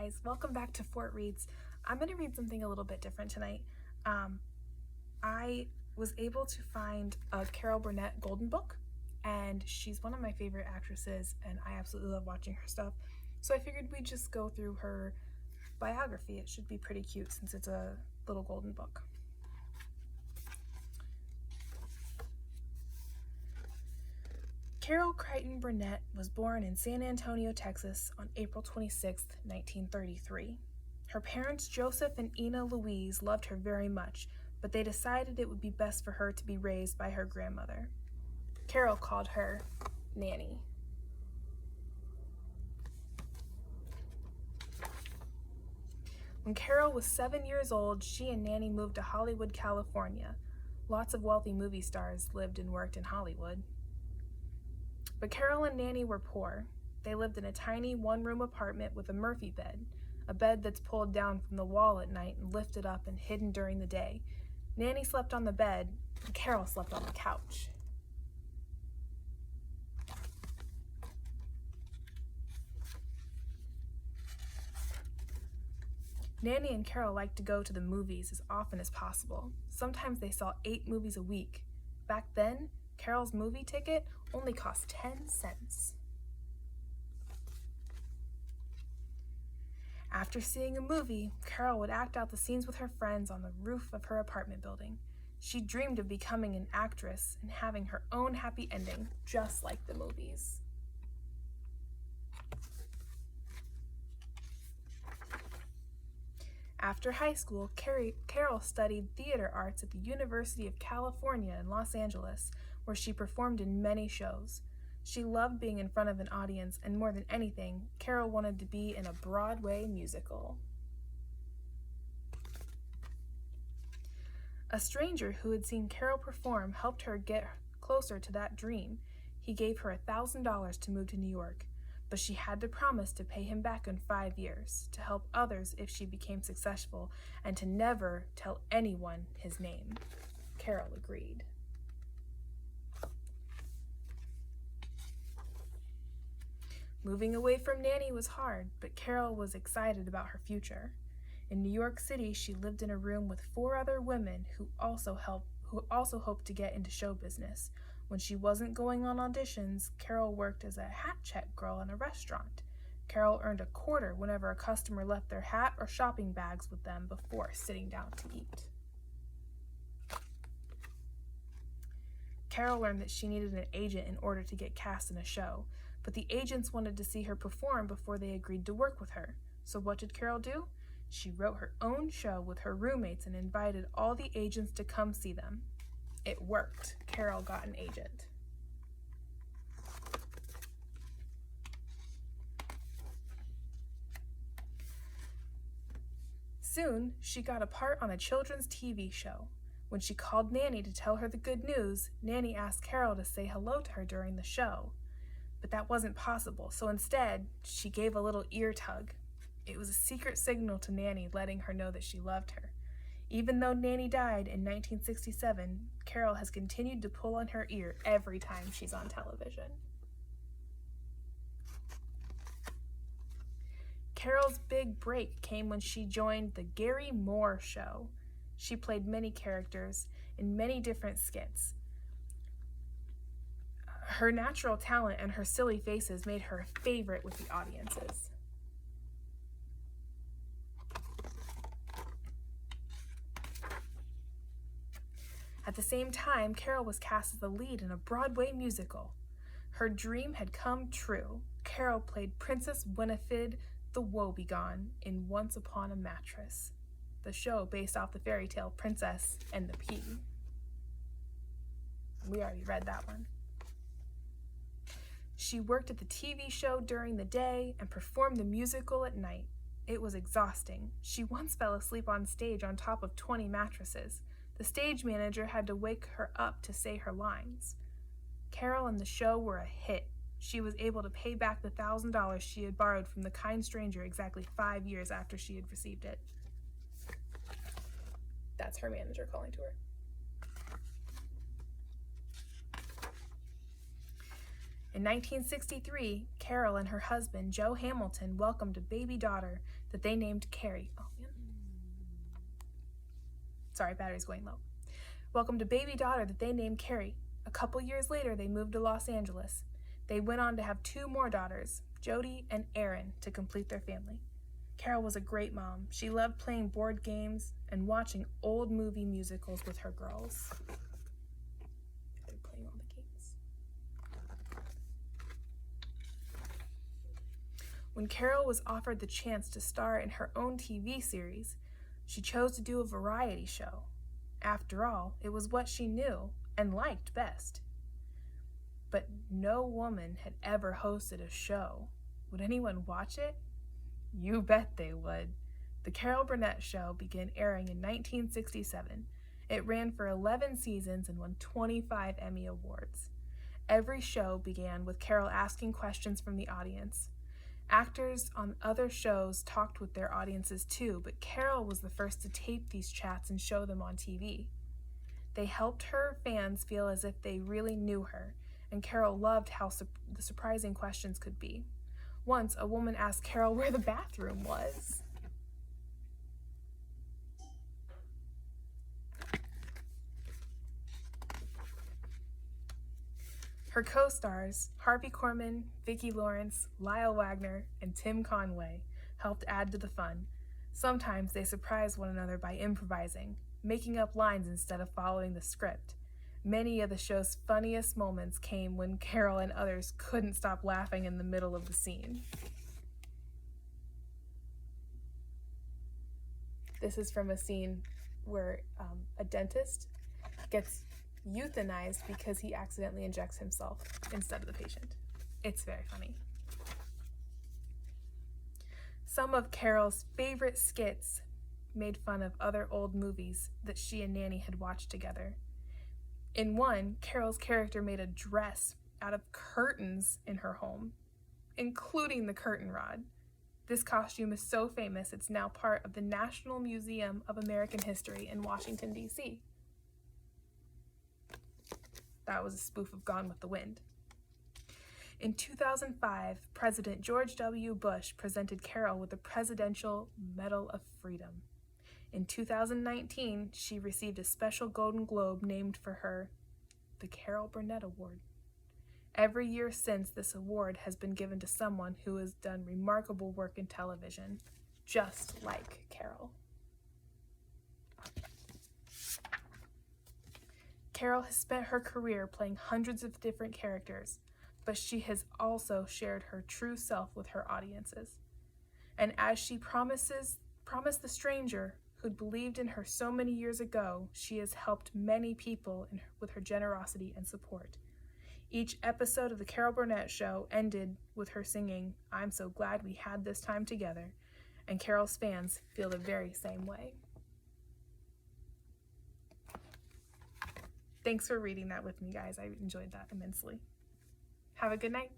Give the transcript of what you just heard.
guys, welcome back to Fort Reads. I'm going to read something a little bit different tonight. I was able to find a Carol Burnett Golden Book, and she's one of my favorite actresses, and I absolutely love watching her stuff. So I figured we'd just go through her biography. It should be pretty cute since it's a little golden book. Carol Crichton Burnett was born in San Antonio, Texas on April 26, 1933. Her parents, Joseph and Ina Louise, loved her very much, but they decided it would be best for her to be raised by her grandmother. Carol called her Nanny. When Carol was 7 years old, she and Nanny moved to Hollywood, California. Lots of wealthy movie stars lived and worked in Hollywood. But Carol and Nanny were poor. They lived in a tiny one-room apartment with a Murphy bed, a bed that's pulled down from the wall at night and lifted up and hidden during the day. Nanny slept on the bed, and Carol slept on the couch. Nanny and Carol liked to go to the movies as often as possible. Sometimes they saw 8 movies a week. Back then, Carol's movie ticket only cost 10 cents. After seeing a movie, Carol would act out the scenes with her friends on the roof of her apartment building. She dreamed of becoming an actress and having her own happy ending, just like the movies. After high school, Carol studied theater arts at the University of California in Los Angeles, where she performed in many shows. She loved being in front of an audience, and more than anything, Carol wanted to be in a Broadway musical. A stranger who had seen Carol perform helped her get closer to that dream. He gave her $1,000 to move to New York, but she had to promise to pay him back in 5 years, to help others if she became successful, and to never tell anyone his name. Carol agreed. Moving away from Nanny was hard, but Carol was excited about her future. In New York City, she lived in a room with 4 other women who also hoped to get into show business. When she wasn't going on auditions, Carol worked as a hat check girl in a restaurant. Carol earned a quarter whenever a customer left their hat or shopping bags with them before sitting down to eat. Carol learned that she needed an agent in order to get cast in a show, but the agents wanted to see her perform before they agreed to work with her. So what did Carol do? She wrote her own show with her roommates and invited all the agents to come see them. It worked. Carol got an agent. Soon, she got a part on a children's TV show. When she called Nanny to tell her the good news, Nanny asked Carol to say hello to her during the show. But that wasn't possible, so instead, she gave a little ear tug. It was a secret signal to Nanny letting her know that she loved her. Even though Nanny died in 1967, Carol has continued to pull on her ear every time she's on television. Carol's big break came when she joined The Gary Moore Show. She played many characters in many different skits. Her natural talent and her silly faces made her a favorite with the audiences. At the same time, Carol was cast as the lead in a Broadway musical. Her dream had come true. Carol played Princess Winifred the Woebegone in Once Upon a Mattress, the show based off the fairy tale Princess and the Pea. We already read that one. She worked at the TV show during the day and performed the musical at night. It was exhausting. She once fell asleep on stage on top of 20 mattresses. The stage manager had to wake her up to say her lines. Carol and the show were a hit. She was able to pay back the $1,000 she had borrowed from the kind stranger exactly 5 years after she had received it. That's her manager calling to her. In 1963, Carol and her husband, Joe Hamilton, welcomed a baby daughter that they named Carrie. Oh, man. Sorry, battery's going low. Welcomed a baby daughter that they named Carrie. A couple years later, they moved to Los Angeles. They went on to have 2 more daughters, Jody and Erin, to complete their family. Carol was a great mom. She loved playing board games and watching old movie musicals with her girls. They're playing all the games. When Carol was offered the chance to star in her own TV series, she chose to do a variety show. After all, it was what she knew and liked best. But no woman had ever hosted a show. Would anyone watch it? You bet they would. The Carol Burnett Show began airing in 1967. It ran for 11 seasons and won 25 Emmy Awards. Every show began with Carol asking questions from the audience. Actors on other shows talked with their audiences too, but Carol was the first to tape these chats and show them on TV. They helped her fans feel as if they really knew her, and Carol loved how the surprising questions could be. Once, a woman asked Carol where the bathroom was. Her co-stars, Harvey Korman, Vicki Lawrence, Lyle Wagner, and Tim Conway, helped add to the fun. Sometimes they surprised one another by improvising, making up lines instead of following the script. Many of the show's funniest moments came when Carol and others couldn't stop laughing in the middle of the scene. This is from a scene where a dentist gets euthanized because he accidentally injects himself instead of the patient. It's very funny. Some of Carol's favorite skits made fun of other old movies that she and Nanny had watched together. In one, Carol's character made a dress out of curtains in her home, including the curtain rod. This costume is so famous, it's now part of the National Museum of American History in Washington, D.C. That was a spoof of Gone with the Wind. In 2005, President George W. Bush presented Carol with the Presidential Medal of Freedom. In 2019, she received a special Golden Globe named for her, the Carol Burnett Award. Every year since, this award has been given to someone who has done remarkable work in television, just like Carol. Carol has spent her career playing hundreds of different characters, but she has also shared her true self with her audiences. And as she promised the stranger who'd believed in her so many years ago, she has helped many people with her generosity and support. Each episode of The Carol Burnett Show ended with her singing, "I'm so glad we had this time together," and Carol's fans feel the very same way. Thanks for reading that with me, guys. I enjoyed that immensely. Have a good night.